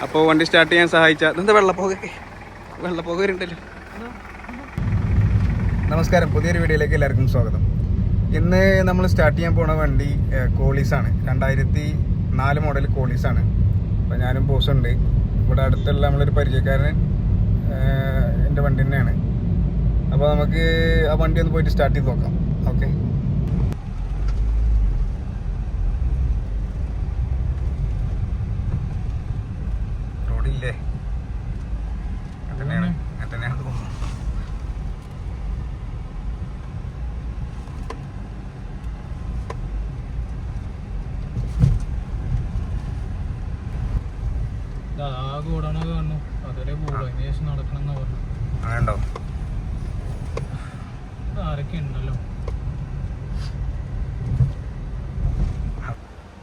അപ്പോൾ വണ്ടി സ്റ്റാർട്ട് ചെയ്യാൻ സഹായിച്ച എന്താ വെള്ളപ്പോക വരുന്നുണ്ടല്ലോ. നമസ്കാരം, പുതിയൊരു വീഡിയോയിലേക്ക് എല്ലാവർക്കും സ്വാഗതം. ഇന്ന് നമ്മൾ സ്റ്റാർട്ട് ചെയ്യാൻ പോണ വണ്ടി കോളീസാണ്. 2004 മോഡൽ കോളീസാണ്. അപ്പോൾ ഞാനും ബോസുണ്ട്. ഇവിടെ അടുത്തുള്ള നമ്മളൊരു പരിചയക്കാരൻ എൻ്റെ വണ്ടി തന്നെയാണ്. അപ്പോൾ നമുക്ക് ആ വണ്ടി ഒന്ന് പോയിട്ട് സ്റ്റാർട്ട് ചെയ്ത് നോക്കാം. ഓക്കെ, റോഡില്ലേ? അങ്ങനെയാണ് തോന്നുന്നു. അങ്ങനെയുണ്ടോ?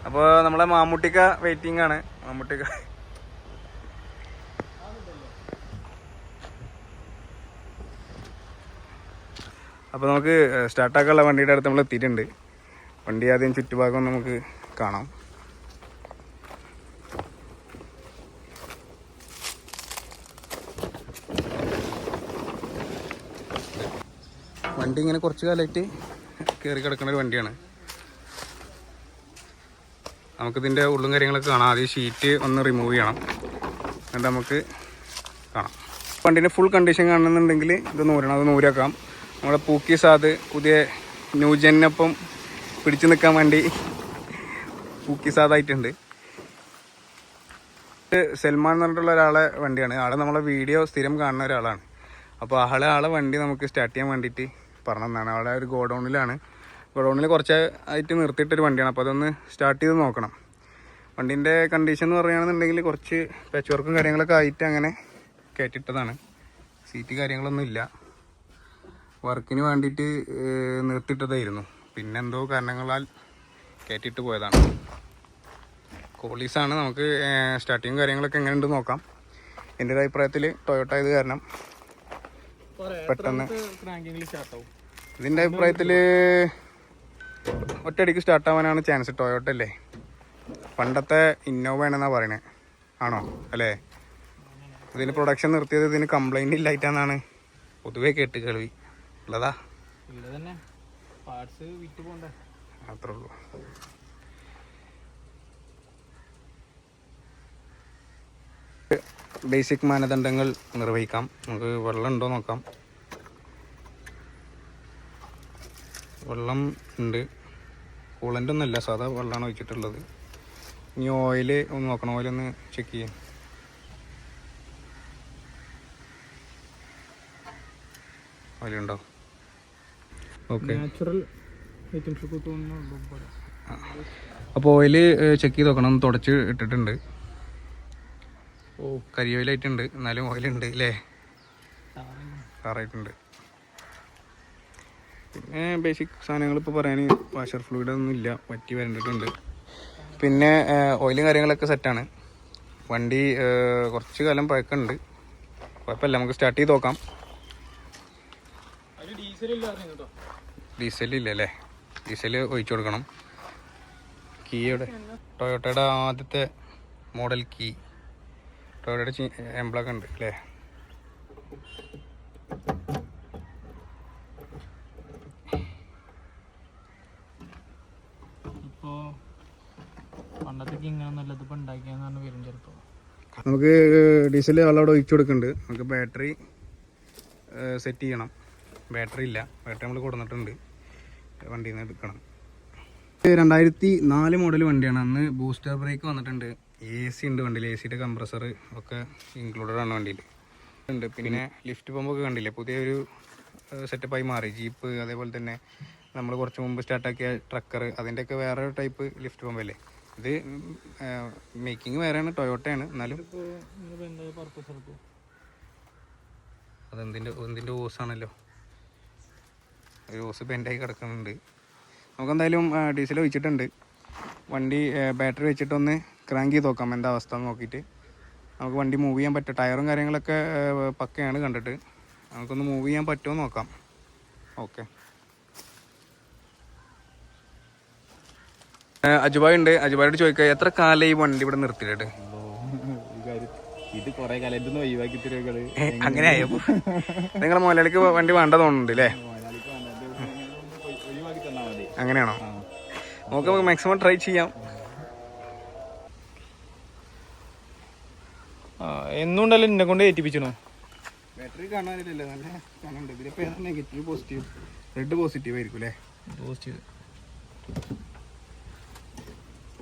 അപ്പോൾ നമ്മളെ മാമ്മൂട്ടിക്ക വെയിറ്റിംഗ് ആണ്. മാമ്മൂട്ടിക്ക അപ്പോൾ നമുക്ക് സ്റ്റാർട്ടാക്കാനുള്ള വണ്ടിയുടെ അടുത്ത് നമ്മൾ എത്തിയിട്ടുണ്ട്. വണ്ടി ആദ്യം ചുറ്റുഭാഗം നമുക്ക് കാണാം. വണ്ടി ഇങ്ങനെ കുറച്ച് കാലമായിട്ട് കയറി കിടക്കുന്ന ഒരു വണ്ടിയാണ്. നമുക്കിതിൻ്റെ ഉള്ളും കാര്യങ്ങളൊക്കെ കാണാം. ആദ്യം ഷീറ്റ് ഒന്ന് റിമൂവ് ചെയ്യണം, എന്നിട്ട് നമുക്ക് കാണാം. വണ്ടീൻ്റെ ഫുൾ കണ്ടീഷൻ കാണുന്നുണ്ടെങ്കിൽ ഇത് നൂരണം, അത് നൂരാക്കാം. നമ്മുടെ പൂക്കി സാദ് പുതിയ ന്യൂജനൊപ്പം പിടിച്ചു നിൽക്കാൻ വേണ്ടി പൂക്കി സാദായിട്ടുണ്ട്. സൽമാൻ എന്ന് പറഞ്ഞിട്ടുള്ള ഒരാളെ വണ്ടിയാണ്. ആളെ നമ്മളെ വീഡിയോ സ്ഥിരം കാണുന്ന ഒരാളാണ്. അപ്പോൾ ആളെ വണ്ടി നമുക്ക് സ്റ്റാർട്ട് ചെയ്യാൻ വേണ്ടിയിട്ട് പറഞ്ഞതാണ്. അവിടെ ഒരു ഗോഡൗണിലാണ്. ഗോഡൗണിൽ കുറച്ച് ആയിട്ട് നിർത്തിയിട്ടൊരു വണ്ടിയാണ്. അപ്പോൾ അതൊന്ന് സ്റ്റാർട്ട് ചെയ്ത് നോക്കണം. വണ്ടീൻ്റെ കണ്ടീഷൻ എന്ന് പറയുകയാണെന്നുണ്ടെങ്കിൽ കുറച്ച് പാച്ച് വർക്കും കാര്യങ്ങളൊക്കെ ആയിട്ട് അങ്ങനെ കയറ്റിയിട്ടതാണ്. സീറ്റ് കാര്യങ്ങളൊന്നും ഇല്ല. വർക്കിന് വേണ്ടിയിട്ട് നിർത്തിയിട്ടതായിരുന്നു. പിന്നെ എന്തോ കാരണങ്ങളാൽ കയറ്റിയിട്ട് പോയതാണ്. കോളീസാണ്. നമുക്ക് സ്റ്റാർട്ടിങ് കാര്യങ്ങളൊക്കെ എങ്ങനെയുണ്ട് നോക്കാം. എൻ്റെ ഒരു അഭിപ്രായത്തിൽ ടൊയോട്ട ഇത് കാരണം പെട്ടെന്ന് ഇതിൻ്റെ അഭിപ്രായത്തിൽ ഒറ്റയടിക്ക് സ്റ്റാർട്ടാവാനാണ് ചാൻസ്. ടൊയോട്ട അല്ലേ, പണ്ടത്തെ ഇന്നോവ ആണെന്നാണ് പറയണേ. ആണോ? അല്ലേ? ഇതിന് പ്രൊഡക്ഷൻ നിർത്തിയത് ഇതിന് കംപ്ലൈൻറ്റ് ഇല്ലായിട്ടാണെന്നാണ് പൊതുവേ കേട്ട് കേൾവി. ഉള്ളതാ? അത്രേ ഉള്ളൂ. ബേസിക് മാനദണ്ഡങ്ങൾ നിർവഹിക്കാം. നമുക്ക് വെള്ളം ഉണ്ടോ നോക്കാം. വെള്ളം ഉണ്ട്. കൂളൻ്റ് ഒന്നുമല്ല, സാധാ വെള്ളമാണ് ഒഴിച്ചിട്ടുള്ളത്. ഇനി ഓയിൽ ഒന്ന് നോക്കണം. ഓയിലൊന്ന് ചെക്ക് ചെയ്യാം. ഓയിലുണ്ടോ? ഓക്കെ. അപ്പോൾ ഓയിൽ ചെക്ക് ചെയ്ത് നോക്കണം. തുടച്ച് ഇട്ടിട്ടുണ്ട്. ഓ, കരി ഓയിലായിട്ടുണ്ട്, എന്നാലും ഓയിലുണ്ട് അല്ലേ? സാറായിട്ടുണ്ട്. പിന്നെ ബേസിക് സാധനങ്ങൾ ഇപ്പോൾ പറയാൻ വാഷർ ഫ്ലൂയിഡ് ഒന്നും ഇല്ല, വറ്റി വരണ്ടിട്ടുണ്ട്. പിന്നെ ഓയിലും കാര്യങ്ങളൊക്കെ സെറ്റാണ്. വണ്ടി കുറച്ച് കാലം പഴക്കമുണ്ട്, കുഴപ്പമില്ല. നമുക്ക് സ്റ്റാർട്ട് ചെയ്ത് നോക്കാം. ഡീസലില്ല അല്ലേ? ഡീസൽ ഒഴിച്ചു കൊടുക്കണം. കീയുടെ ടൊയോട്ടയുടെ ആദ്യത്തെ മോഡൽ കീ, ടൊയോട്ടയുടെ എംബ്ലൊക്കെ ഉണ്ട് അല്ലേ? നമുക്ക് ഡീസൽ ആളവിടെ ഒഴിച്ചു കൊടുക്കുന്നുണ്ട്. നമുക്ക് ബാറ്ററി സെറ്റ് ചെയ്യണം. ബാറ്ററി ഇല്ല, ബാറ്ററി നമ്മൾ കൊടുത്തിട്ടുണ്ട്. വണ്ടിയിൽ നിന്ന് എടുക്കണം. 2004 മോഡൽ വണ്ടിയാണ്. അന്ന് ബൂസ്റ്റർ ബ്രേക്ക് വന്നിട്ടുണ്ട്. AC ഉണ്ട് വണ്ടിയിൽ. ACയുടെ കംപ്രസർ ഒക്കെ ഇൻക്ലൂഡഡ് ആണ് വണ്ടിയിൽ ഉണ്ട്. പിന്നെ ലിഫ്റ്റ് പമ്പൊക്കെ കണ്ടില്ലേ, പുതിയൊരു സെറ്റപ്പായി മാറി. ജീപ്പ്, അതേപോലെ തന്നെ നമ്മൾ കുറച്ച് മുമ്പ് സ്റ്റാർട്ടാക്കിയ ട്രക്കർ, അതിൻ്റെയൊക്കെ വേറെ ടൈപ്പ് ലിഫ്റ്റ് പമ്പല്ലേ. ഇത് മേക്കിങ് വേറെയാണ്, ടൊയോട്ടയാണ്. എന്നാലും അതെന്തിൻ്റെ ഓസാണല്ലോ, ഒരു ഓസ് ബെൻഡായി കിടക്കുന്നുണ്ട്. നമുക്കെന്തായാലും ഡീസൽ ഒഴിച്ചിട്ടുണ്ട്. വണ്ടി ബാറ്ററി വെച്ചിട്ടൊന്ന് ക്രാങ്ക് ചെയ്ത് നോക്കാം എന്താ അവസ്ഥ എന്ന് നോക്കിയിട്ട് നമുക്ക് വണ്ടി മൂവ് ചെയ്യാൻ പറ്റും. ടയറും കാര്യങ്ങളൊക്കെ പക്കയാണ് കണ്ടിട്ട്. നമുക്കൊന്ന് മൂവ് ചെയ്യാൻ പറ്റുമോ നോക്കാം. ഓക്കെ. അജുബായ് ഉണ്ട്. അജുബായോട് ചോദിക്കുക, എത്ര കാലം ഈ വണ്ടി ഇവിടെ നിർത്തിയിട്ട്? അങ്ങനെ ആയപ്പോ നിങ്ങളെ മുതലാളിക്ക് വണ്ടി വേണ്ട തോന്നുന്നുണ്ട് അല്ലേ? അങ്ങനെയാണോ? നമുക്ക് മാക്സിമം ട്രൈ ചെയ്യാം. എന്നുണ്ടല്ലോ എന്നെ കൊണ്ട് ഏറ്റിപ്പിച്ചണോ? ബാറ്ററി കാണാനില്ലല്ലോ, നല്ല കാണുന്നുണ്ട്. ഇതിലിപ്പോ ഏതാ നെഗറ്റീവ് പോസിറ്റീവ്? റെഡ് പോസിറ്റീവ് ആയിരിക്കും അല്ലേ? പോസിറ്റീവ്.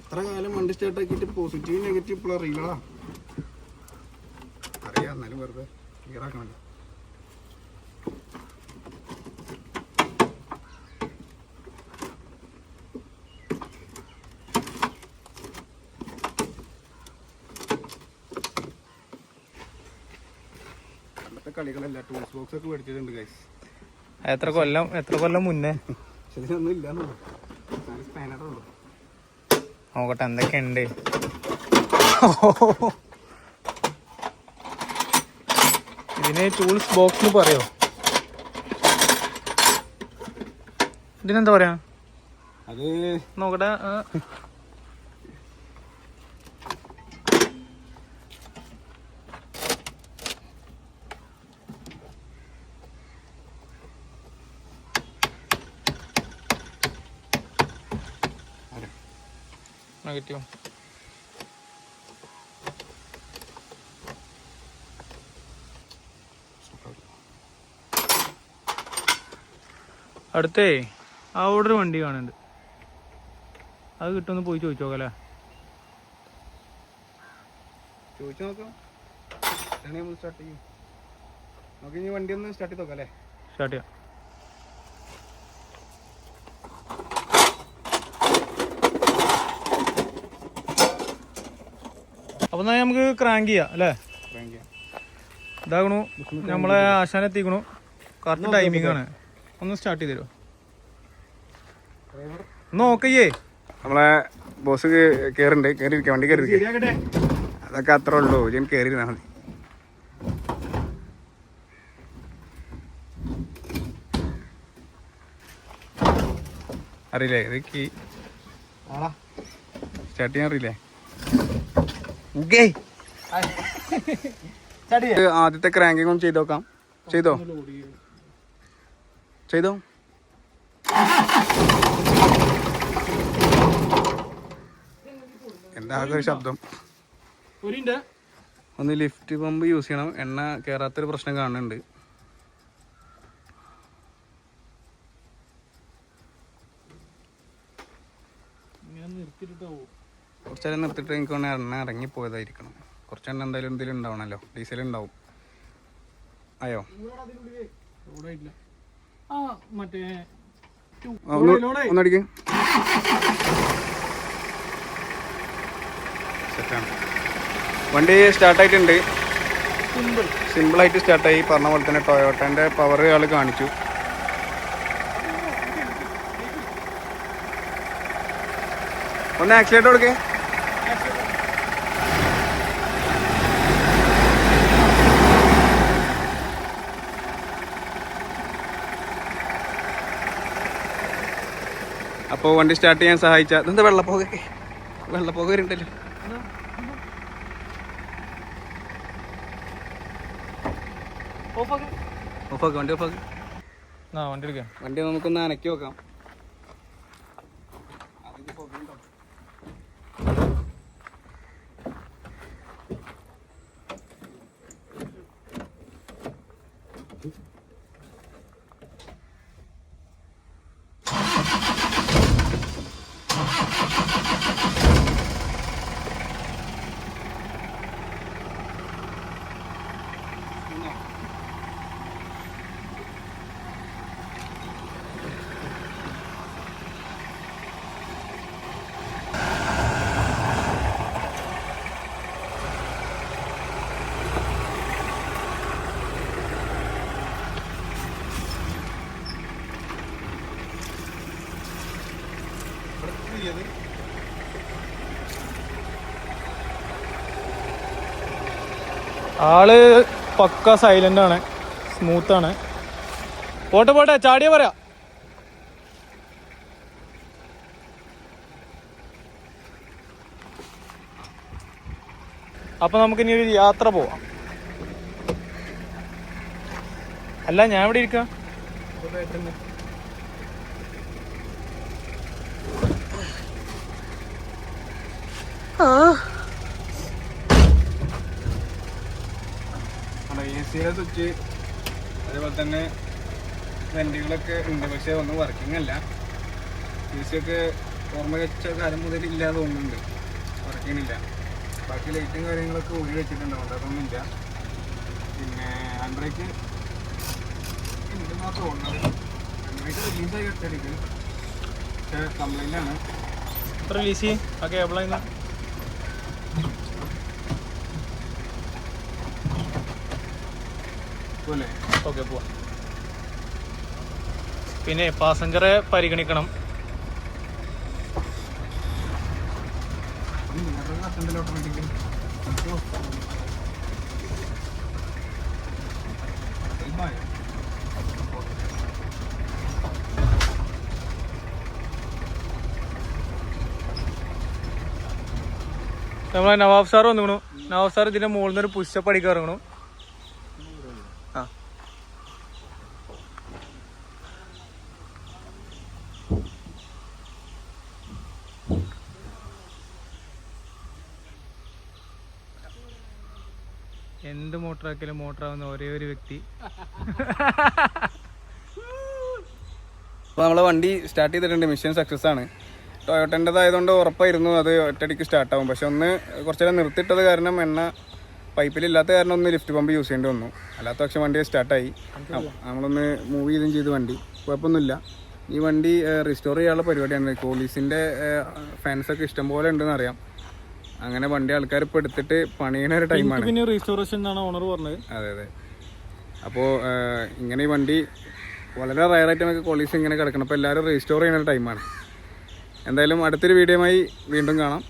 എത്ര കാലം വണ്ടി സ്റ്റാർട്ട് ആക്കിയിട്ട് പോസിറ്റീവ് നെഗറ്റീവ് ഇപ്പോൾ അറിയില്ലടാ. അറിയാം, എന്നാലും വെറുതെ ക്ലിയർ ആക്കണല്ലോ. കളികളല്ല, ടൂൾസ് ബോക്സ് ഒക്കെ മേടിച്ചിട്ടുണ്ട് ഗൈസ്. എത്ര കൊല്ലം മുന്നേ? ഇതിനൊന്നും ഇല്ലാന്നുള്ളൂ, സ്പാനറുള്ളൂ. നോക്കട്ടെ എന്തൊക്കെയുണ്ട്. ഇതിന് ടൂൾസ് ബോക്സ് പറയോ? ഇതിനെന്താ പറയാ? അത് നോക്കട്ടെ. നെഗറ്റീവ്. അടുത്തേ അവിടെ ഒരു വണ്ടി കാണുന്നുണ്ട്, അത് കിട്ടുമെന്ന് പോയി ചോദിച്ചു നോക്കല്ലേ? ചോദിച്ചു നോക്കാം. സ്റ്റാർട്ട് ചെയ്യും. നമുക്ക് ഇനി വണ്ടി ഒന്ന് സ്റ്റാർട്ട് ചെയ്ത് നോക്കാം അല്ലേ? സ്റ്റാർട്ട് ചെയ്യാം. അപ്പൊ നമുക്ക് ക്രാങ്ക് ചെയ്യാം അല്ലേ? ഇതാകണു, നമ്മളെ ആശാൻ എത്തിക്കണു. കറക്റ്റ് ടൈമിംഗ് ആണ്. ഒന്ന് സ്റ്റാർട്ട് ചെയ്ത് തരുമോ? നോക്കയ്യേ, നമ്മളെ ബോസ് കയറുണ്ട്. കയറിയിരിക്കാം, വണ്ടി കയറി. അതൊക്കെ അത്ര ഉള്ളൂ, ഞാൻ കയറിയിരുന്നാ മതി. അറിയില്ലേ ഇത് കീ സ്റ്റാർട്ട് ചെയ്യാൻ അറിയില്ലേ? ആദ്യത്തെ ക്രാങ്കിങ് ഒന്ന് ചെയ്ത് നോക്കാം. ചെയ്തോ? എന്താ ഒരു ശബ്ദം? ഒന്ന് ലിഫ്റ്റ് പമ്പ് യൂസ് ചെയ്യണം. എണ്ണ കയറാത്തൊരു പ്രശ്നം കാണുന്നുണ്ട്. കുറച്ചേരം നിർത്തിയിട്ട് എനിക്ക് എണ്ണ ഇറങ്ങിപ്പോയതായിരിക്കണം. കുറച്ചെണ്ണ എന്തായാലും എന്തെങ്കിലും ഉണ്ടാവണല്ലോ, ഡീസൽ ഉണ്ടാവും. അയ്യോ ഒന്നടിക്ക്. സെറ്റാണ്, വണ്ടി സ്റ്റാർട്ടായിട്ടുണ്ട്. സിമ്പിളായിട്ട് സ്റ്റാർട്ടായി. പറഞ്ഞ പോലെ തന്നെ ടൊയോട്ടൻ്റെ പവർ ആൾ കാണിച്ചു. ഒന്ന് ആക്സിലേറ്റർ കൊടുക്കേ. അപ്പോൾ വണ്ടി സ്റ്റാർട്ട് ചെയ്യാൻ സഹായിച്ച ഇതെന്താ വെള്ളപ്പോക വരുന്നുണ്ടല്ലോ. ഓഫാക്ക്, വണ്ടി ഓഫാക്ക്. വണ്ടി എടുക്കാം. വണ്ടി നമുക്കൊന്ന് അനക്കി നോക്കാം. ആള് പക്ക സൈലന്റ് ആണ്, സ്മൂത്ത് ആണ്. പോട്ടെ ചാടിയ പറയാ. അപ്പോൾ നമുക്കിനി ഒരു യാത്ര പോവാം. അല്ല ഞാൻ ഇവിടെ ഇരിക്കാം. AC സ്വിച്ച് അതേപോലെ തന്നെ വെന്റുകളൊക്കെ ഉണ്ട്, പക്ഷെ ഒന്നും വർക്കിംഗ് അല്ല. AC ഒക്കെ ഓർമ്മ വെച്ച കാലം മുതൽ ഇല്ലാതെ തോന്നുന്നുണ്ട്, വർക്കിങ്ങില്ല. ബാക്കി ലൈറ്റും കാര്യങ്ങളൊക്കെ ഊരി വെച്ചിട്ടുണ്ടാവും, അതൊന്നുമില്ല. പിന്നെ ഹാൻഡ് ബ്രേക്ക് ഉണ്ടെന്നാണ് തോന്നുന്നത്. ഹാൻഡ് ബ്രേക്ക് റിലീസായി ഒറ്റയടിക്ക്, പക്ഷെ കംപ്ലൈൻ്റ് ആണ്. റിലീസ് ചെയ്യും ആ കേബിളായിരുന്നു. ഓക്കെ പോവാം. പിന്നെ പാസഞ്ചറെ പരിഗണിക്കണം. ഓട്ടോമാറ്റിക്കലി നമ്മളെ നവാബ് സാർ വന്നു. നവാബ് സാർ ഇതിന്റെ മുകളിൽ നിന്ന് ഒരു പുഷപ്പ് അടിക്കാൻ ഇറങ്ങണു. ആ എന്ത് മോട്ടറാക്കിയാലും മോട്ടറാവുന്ന ഒരേ ഒരു വ്യക്തി. അപ്പോൾ നമ്മളെ വണ്ടി സ്റ്റാർട്ട് ചെയ്തിട്ടുണ്ട്, മിഷൻ സക്സസ് ആണ്. ടൊയോട്ടൻ്റെതായതുകൊണ്ട് ഉറപ്പായിരുന്നു അത് ഒറ്റയടിക്ക് സ്റ്റാർട്ടാവും. പക്ഷെ ഒന്ന് കുറച്ച് നേരം നിർത്തിയിട്ടത് കാരണം എണ്ണ പൈപ്പിലില്ലാത്ത കാരണം ഒന്ന് ലിഫ്റ്റ് പമ്പ് യൂസ് ചെയ്യേണ്ടി വന്നു. അല്ലാത്ത പക്ഷെ വണ്ടി സ്റ്റാർട്ടായി. നമ്മളൊന്ന് മൂവ് ചെയ്ത് വണ്ടി കുഴപ്പമൊന്നുമില്ല. ഈ വണ്ടി റിസ്റ്റോർ ചെയ്യാനുള്ള പരിപാടിയാണ്. കോളീസിൻ്റെ ഫാൻസൊക്കെ ഇഷ്ടംപോലെ ഉണ്ടെന്ന് അറിയാം. അങ്ങനെ വണ്ടി ആൾക്കാർ ഇപ്പോൾ എടുത്തിട്ട് പണിയുന്ന ഒരു ടൈമാണ്. പിന്നെ റീസ്റ്റോറേഷൻ എന്നാണ് ഓണർ പറഞ്ഞത്. അതെ അതെ. അപ്പോൾ ഇങ്ങനെ ഈ വണ്ടി വളരെ റയറായിട്ട് നമുക്ക് കോളീസ് ഇങ്ങനെ കിടക്കണം. അപ്പോൾ എല്ലാവരും റീസ്റ്റോർ ചെയ്യുന്ന ഒരു ടൈമാണ്. എന്തായാലും അടുത്തൊരു വീഡിയോയുമായി വീണ്ടും കാണാം.